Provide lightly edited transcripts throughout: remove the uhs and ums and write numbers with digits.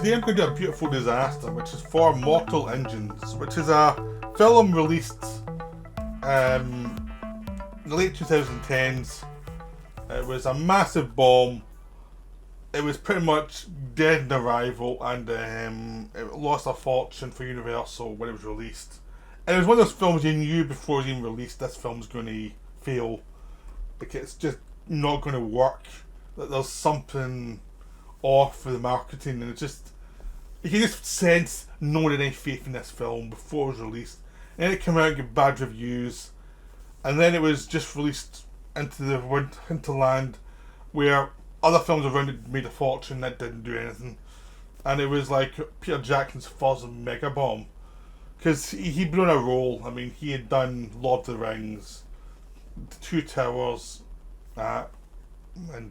today I'm going to do A Beautiful Disaster, which is for Mortal Engines, which is a film released in the late 2010s. It was a massive bomb. It was pretty much dead in arrival, and it lost a fortune for Universal when it was released. And it was one of those films you knew before it was even released, this film's going to fail. Because it's just not going to work. That there's something off with the marketing, and it's just, you can just sense no one had any faith in this film before it was released. And then it came out and got bad reviews, and then it was just released into land where other films around it made a fortune that didn't do anything. And it was like Peter Jackson's first mega bomb, because he'd been on a roll. I mean, he had done Lord of the Rings, The Two Towers, and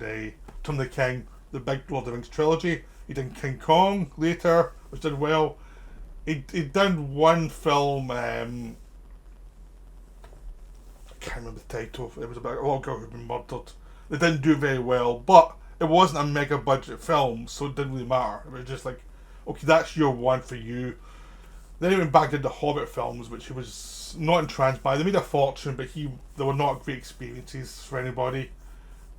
Return of the King, the big Lord of the Rings trilogy. He did King Kong later, which did well. He'd done one film, I can't remember the title, it was about a little girl who'd been murdered. It didn't do very well, but it wasn't a mega budget film, so it didn't really matter. It was just like, okay, that's your one for you. Then he went back to the Hobbit films, which he was not entranced by. They made a fortune, but they were not great experiences for anybody.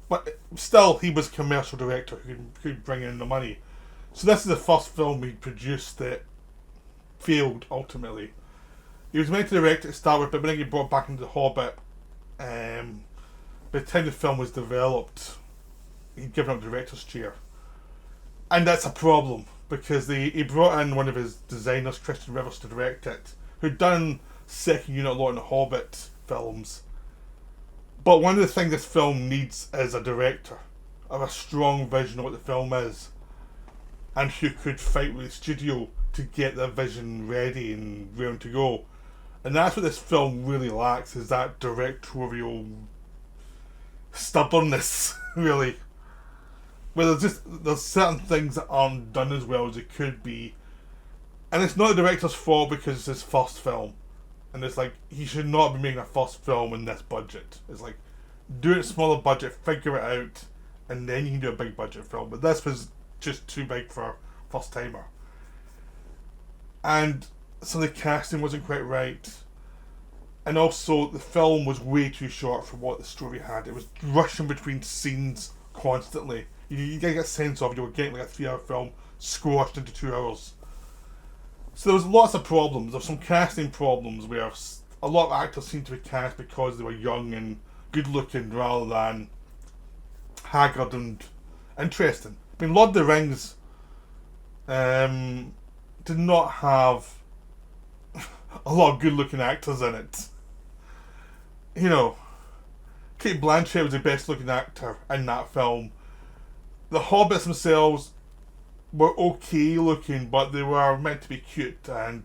But still, he was a commercial director who could bring in the money. So this is the first film he produced that failed, ultimately. He was meant to direct it to start with, but then he brought back into The Hobbit. By the time the film was developed, he'd given up the director's chair. And that's a problem, because he brought in one of his designers, Christian Rivers, to direct it, who'd done second unit a lot in the Hobbit films. But one of the things this film needs is a director of a strong vision of what the film is, and who could fight with the studio to get the vision ready and round to go. And that's what this film really lacks, is that directorial stubbornness, really. Where there's certain things that aren't done as well as it could be. And it's not the director's fault, because it's his first film. And it's like, he should not be making a first film in this budget. It's like, do it smaller budget, figure it out, and then you can do a big budget film. But this was just too big for a first timer. And some of the casting wasn't quite right. And also, the film was way too short for what the story had. It was rushing between scenes constantly. You get a sense of you were getting like a 3-hour film squashed into 2 hours. So there was lots of problems. There were some casting problems where a lot of actors seemed to be cast because they were young and good looking rather than haggard and interesting. I mean, Lord of the Rings did not have a lot of good looking actors in it. You know, Kate Blanchett was the best looking actor in that film. The Hobbits themselves were okay looking, but they were meant to be cute, and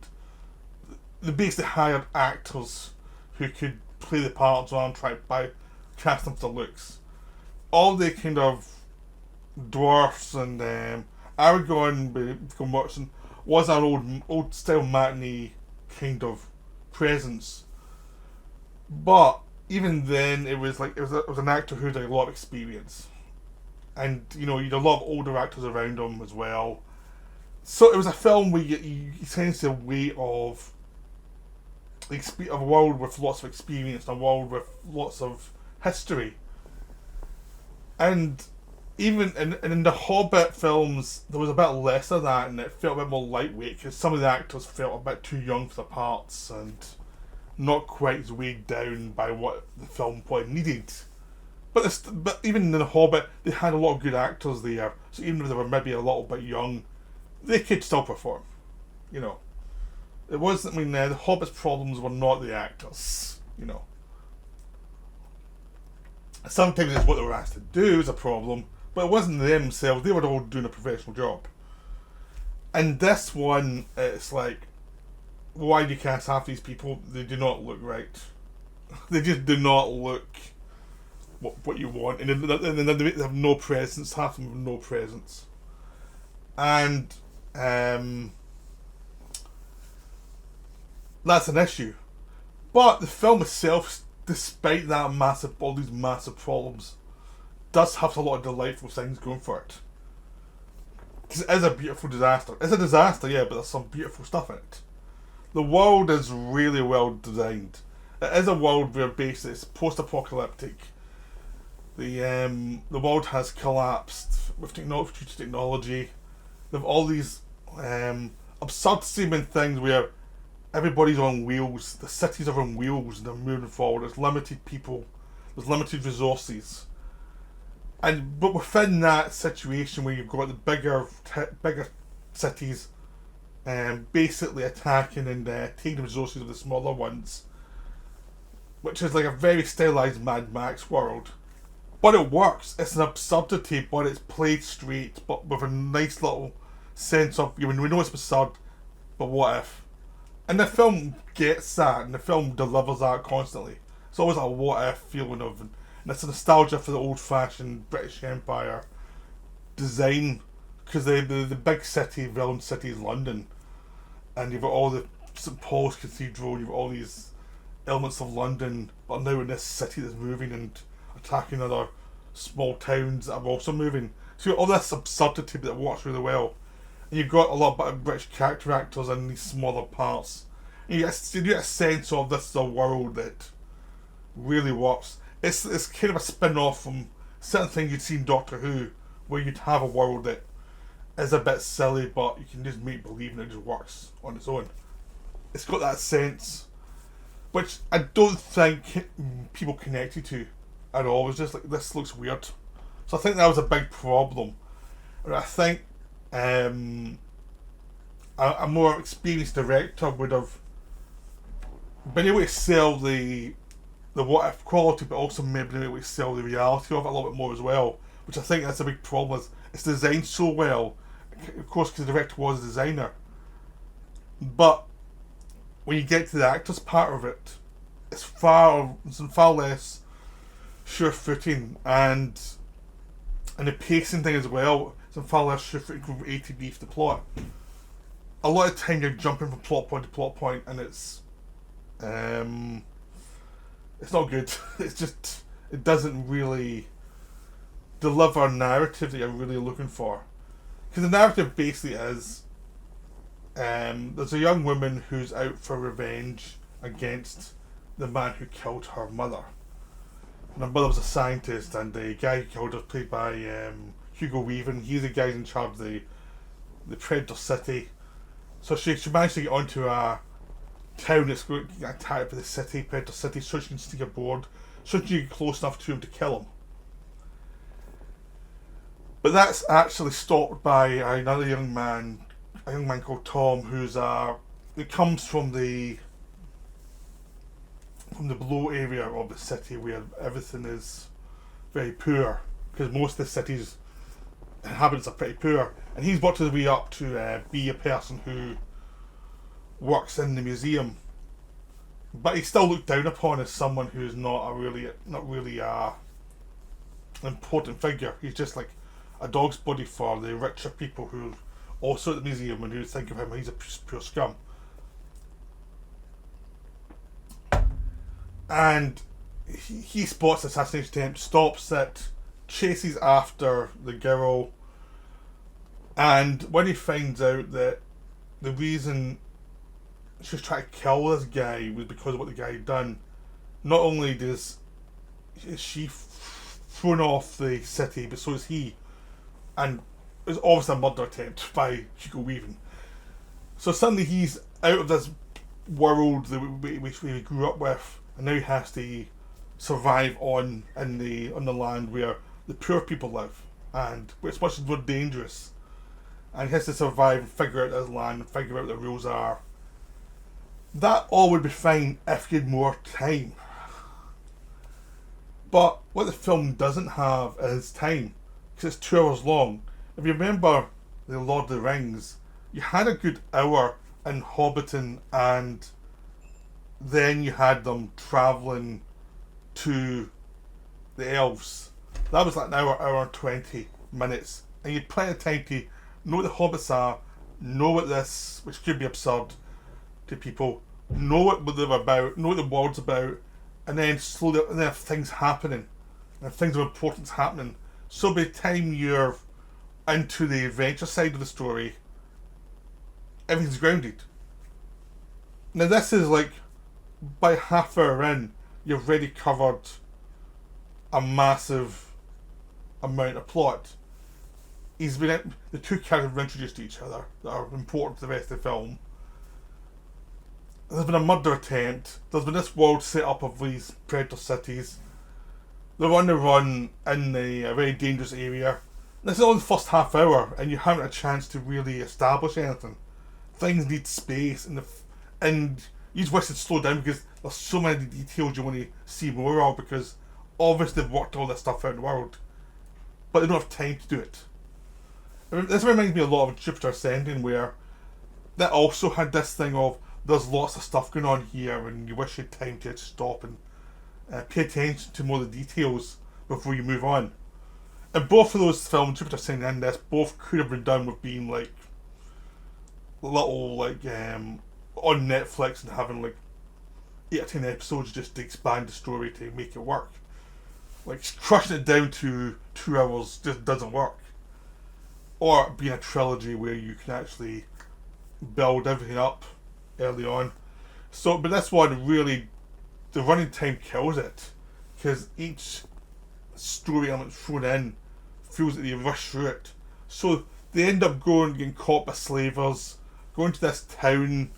they basically hired actors who could play the parts on track by casting for the looks. All the kind of dwarfs and Aragorn from Watson was an old style matinee kind of presence. But even then, it was an actor who had a lot of experience, and you know, you had a lot of older actors around him as well. So it was a film where you sense a way of a world with lots of experience, a world with lots of history. And even in the Hobbit films, there was a bit less of that, and it felt a bit more lightweight, because some of the actors felt a bit too young for the parts, and not quite as weighed down by what the film probably needed. But even in The Hobbit, they had a lot of good actors there, so even if they were maybe a little bit young, they could still perform. You know, it wasn't. I mean, the Hobbit's problems were not the actors. You know, sometimes it's what they were asked to do is a problem, but it wasn't them themselves. They were all doing a professional job. And this one, it's like, why do you cast half these people? They do not look right. They just do not look what you want, and then they have no presence. Half of them have no presence, and that's an issue. But the film itself, despite all these massive problems, does have a lot of delightful things going for it. Because it is a beautiful disaster. It's a disaster, yeah, but there's some beautiful stuff in it. The world is really well designed. It is a world where basically it's post-apocalyptic. The world has collapsed with future technology. They have all these absurd seeming things where everybody's on wheels. The cities are on wheels and they're moving forward. There's limited people. There's limited resources. But within that situation where you've got the bigger cities basically attacking and taking the resources of the smaller ones, which is like a very stylized Mad Max world. But it works. It's an absurdity, but it's played straight, but with a nice little sense of, we know it's absurd, but what if? And the film gets that, and the film delivers that constantly. It's always a what if feeling of, and it's a nostalgia for the old-fashioned British Empire design, because the big city, villain city is London, and you've got all the St Paul's Cathedral, you've got all these elements of London, but now in this city that's moving and attacking other small towns that are also moving. So you've got all this absurdity that works really well. And you've got a lot of British character actors in these smaller parts. And you get a sense of this is a world that really works. It's kind of a spin-off from certain things you'd see in Doctor Who, where you'd have a world that is a bit silly, but you can just make believe and it just works on its own. It's got that sense, which I don't think people connected to at all. It was just like, this looks weird. So I think that was a big problem. And I think a more experienced director would have been able to sell the what if quality, but also maybe been able to sell the reality of it a little bit more as well. Which I think that's a big problem. It's designed so well, of course, because the director was a designer. But when you get to the actors part of it, it's far less sure footing, and the pacing thing as well. It's far less sure footing from A to B for the plot. A lot of time you're jumping from plot point to plot point, and it's not good. It's just, it doesn't really deliver a narrative that you're really looking for. Because the narrative basically is there's a young woman who's out for revenge against the man who killed her mother. And her mother was a scientist, and the guy who killed her, played by Hugo Weaving, he's the guy in charge of the Predator City. So she managed to get onto a town that's going to get attacked by the city, Predator City, so she can sneak aboard, so she can get close enough to him to kill him. But that's actually stopped by another young man called Tom, who comes from the below area of the city where everything is very poor, because most of the city's inhabitants are pretty poor, and he's worked his way up to be a person who works in the museum, but he's still looked down upon as someone who's not really an important figure. He's just like a dog's body for the richer people who are also at the museum, and who think of him, he's a pure scum. And he spots the assassination attempt, stops it, chases after the girl, and when he finds out that the reason she was trying to kill this guy was because of what the guy had done, not only is she thrown off the city, but so is he. And it's obviously a murder attempt by Hugo Weaving. So suddenly he's out of this world that we grew up with, and now he has to survive on the land where the poor people live, and it's much more dangerous. And he has to survive and figure out his land and figure out what the rules are. That all would be fine if you had more time. But what the film doesn't have is time, because it's 2 hours long. If you remember the Lord of the Rings, you had a good hour in Hobbiton, and then you had them travelling to the elves. That was like an hour and 20 minutes, and you had plenty of time to know what the hobbits are, know what this, which could be absurd to people, know what they're about, know what the world's about, and then slowly, and then things happening, and things of importance happening. So by the time you're into the adventure side of the story, everything's grounded. Now this is like, by half hour in, you've already covered a massive amount of plot. The two characters are introduced to each other that are important to the rest of the film. There's been a murder attempt. There's been this world set up of these predator cities. They're on the run in a very dangerous area. This is only the first half hour, and you haven't had a chance to really establish anything. Things need space, and you just wish it'd slow down because there's so many details you want to see more of, because obviously they've worked all this stuff out in the world, but they don't have time to do it. This reminds me a lot of Jupiter Ascending, where that also had this thing of there's lots of stuff going on here and you wish you had time to stop and pay attention to more of the details before you move on. And both of those films, Jupiter Ascending and this, both could have been done with being like little on Netflix and having like 8 or 10 episodes just to expand the story to make it work. Like crushing it down to 2 hours just doesn't work. Or being a trilogy where you can actually build everything up early on. So, but this one really, the running time kills it, because each story element thrown in feels like they rush through it. So they end up getting caught by slavers, going to this town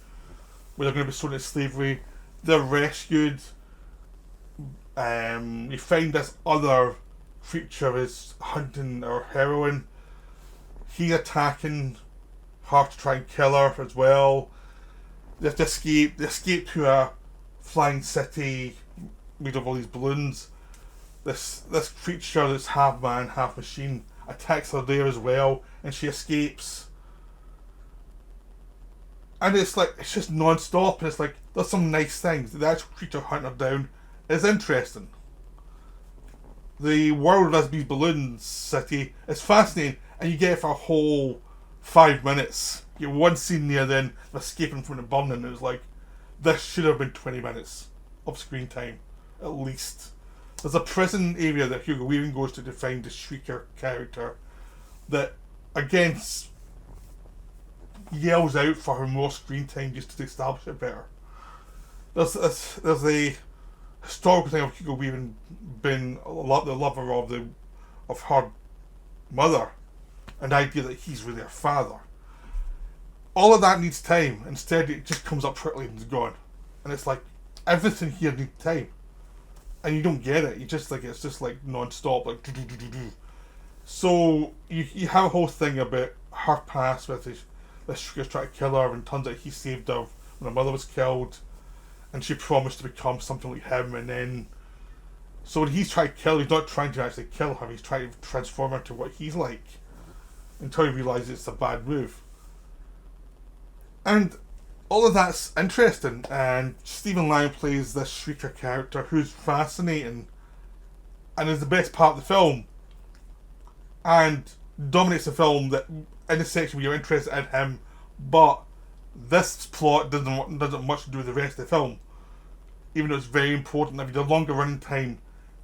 where they're going to be sold into slavery. They're rescued. You find this other creature is hunting our heroine. He's attacking her to try and kill her as well. They have to escape. They escape to a flying city made of all these balloons. This creature that's half man, half machine attacks her there as well, and she escapes. And it's just non-stop, and it's like, there's some nice things. The actual creature hunting her down is interesting. The world of this balloon city is fascinating, and you get it for a whole 5 minutes. You get one scene near then escaping from the burning, and it was like, this should have been 20 minutes of screen time, at least. There's a prison area that Hugo Weaving goes to find the Shrieker character that, again, yells out for her more screen time just to establish it better. There's a historical thing of Hugo Weaving being the lover of her mother, and the idea that he's really her father. All of that needs time. Instead, it just comes up quickly and is gone. And it's like, everything here needs time. And you don't get it. You just like, it's just like non-stop, like do. So you have a whole thing about her past with this Shrieker trying to kill her, and turns out he saved her when her mother was killed, and she promised to become something like him, and then so when he's trying to kill her, he's not trying to actually kill her, he's trying to transform her to what he's like, until he realises it's a bad move. And all of that's interesting, and Stephen Lang plays this Shrieker character who's fascinating and is the best part of the film, and dominates the film that in the section where you're interested in him, but this plot doesn't much to do with the rest of the film. Even though it's very important, if you had a longer running time,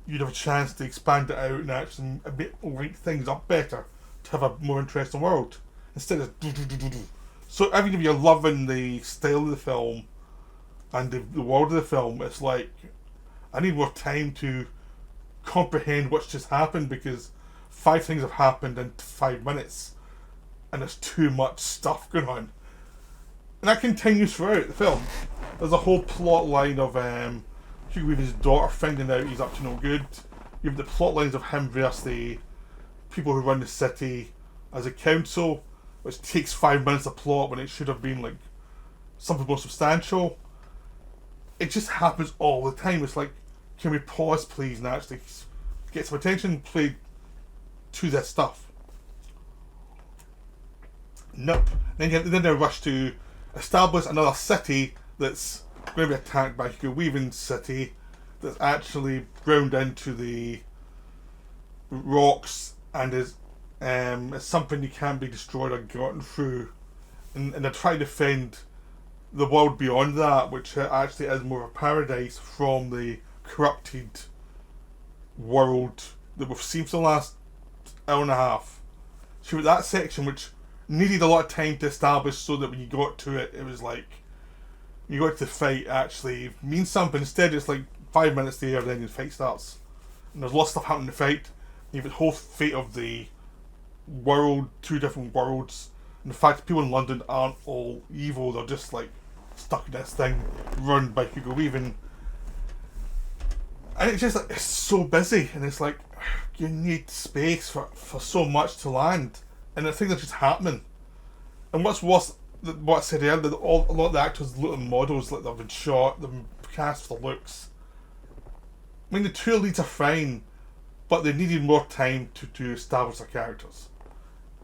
you'd have a chance to expand it out and actually link things up better to have a more interesting world instead of do. So even if you're loving the style of the film and the world of the film, it's like, I need more time to comprehend what's just happened, because 5 things have happened in 5 minutes and there's too much stuff going on. And that continues throughout the film. There's a whole plot line of Hugo Weaving's daughter finding out he's up to no good. You have the plot lines of him versus the people who run the city as a council, which takes 5 minutes of plot when it should have been like something more substantial. It just happens all the time. It's like, can we pause please and actually get some attention played to this stuff? Nope. Then they rush to establish another city that's going to be attacked by Hugo Weaving's city, that's actually ground into the rocks and is something you can't be destroyed or gotten through, and they're trying to defend the world beyond that, which actually is more of a paradise from the corrupted world that we've seen for the last hour and a half. So that section, which needed a lot of time to establish, so that when you got to it, it was like you got to the fight actually means something. Instead, it's like 5 minutes there, then the fight starts, and there's lots of stuff happening in the fight. You have the whole fate of the world, two different worlds, and the fact that people in London aren't all evil; they're just like stuck in this thing run by Hugo Weaving. And it's just like, it's so busy, and it's like, you need space for so much to land, and the things are just happening. And what's worse, what I said earlier, a lot of the actors look at models like they've been shot, they've been cast for looks. I mean, the two leads are fine, but they needed more time to establish their characters.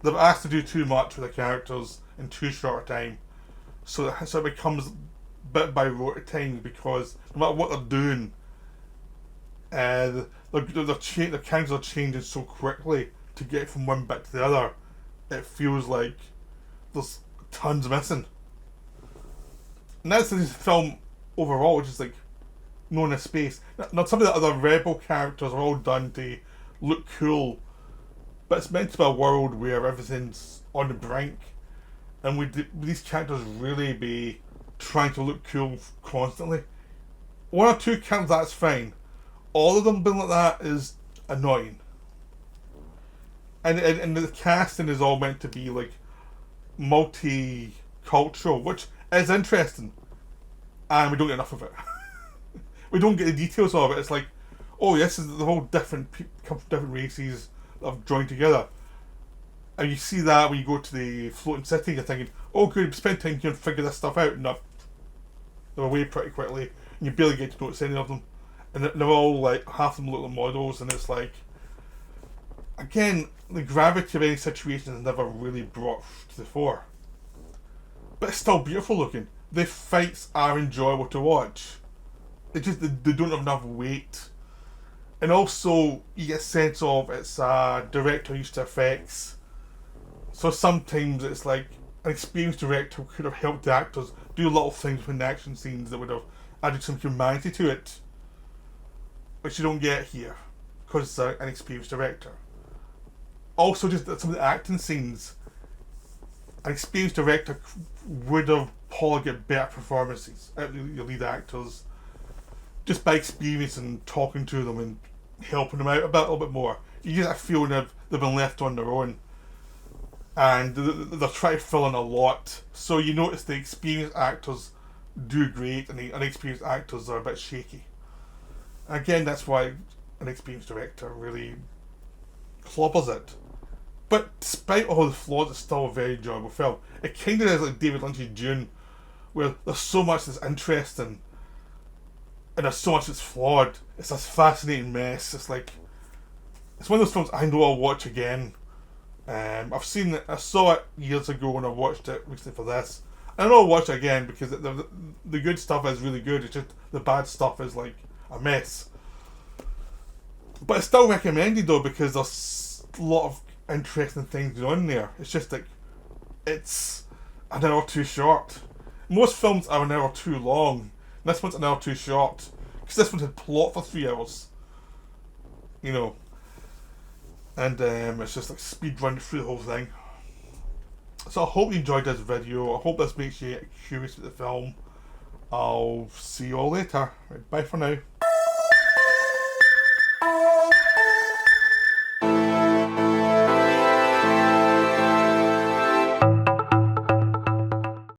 They've asked to do too much with the characters in too short a time, so it becomes bit by rote at times, because no matter what they're doing, the characters are changing so quickly to get from one bit to the other. It feels like there's tons missing. And that's the film overall, which is like no enough space. Now, some of the other rebel characters are all done to look cool, but it's meant to be a world where everything's on the brink, and would these characters really be trying to look cool constantly? One or two characters, that's fine. All of them being like that is annoying. And the casting is all meant to be like multicultural, which is interesting, and we don't get enough of it. We don't get the details of it. It's like, oh yes, they're all different come from different races that have joined together, and you see that when you go to the floating city, you're thinking, oh good, spend time here and figure this stuff out. No, they're away pretty quickly, and you barely get to notice any of them. And they're all like, half of them look like models, and it's like, again, the gravity of any situation is never really brought to the fore. But it's still beautiful looking. The fights are enjoyable to watch. It's just they don't have enough weight. And also, you get a sense of it's a director used to effects. So sometimes it's like an experienced director could have helped the actors do little things within the action scenes that would have added some humanity to it, which you don't get here because it's an experienced director. Also, just some of the acting scenes, an experienced director would have probably get better performances out of your lead actors, just by experience and talking to them and helping them out a little bit more. You get a feeling of they've been left on their own, and they're trying to fill in a lot. So you notice the experienced actors do great, and the unexperienced actors are a bit shaky. Again, that's why an experienced director really clobbers it. But despite all the flaws, it's still a very enjoyable film. It kind of is like David Lynch's Dune, where there's so much that's interesting, and there's so much that's flawed. It's this fascinating mess. It's like, it's one of those films I know I'll watch again. I've seen it, I saw it years ago when I watched it recently for this. And I know I'll watch it again because the good stuff is really good. It's just the bad stuff is like a mess. But it's still recommended though, because there's a lot of interesting things going on there. It's just like, it's an hour too short. Most films are an hour too long. This one's an hour too short, because this one had plot for 3 hours, you know, and it's just like speed run through the whole thing. So I hope you enjoyed this video. I hope this makes you curious about the film. I'll see you all later. Right, bye for now.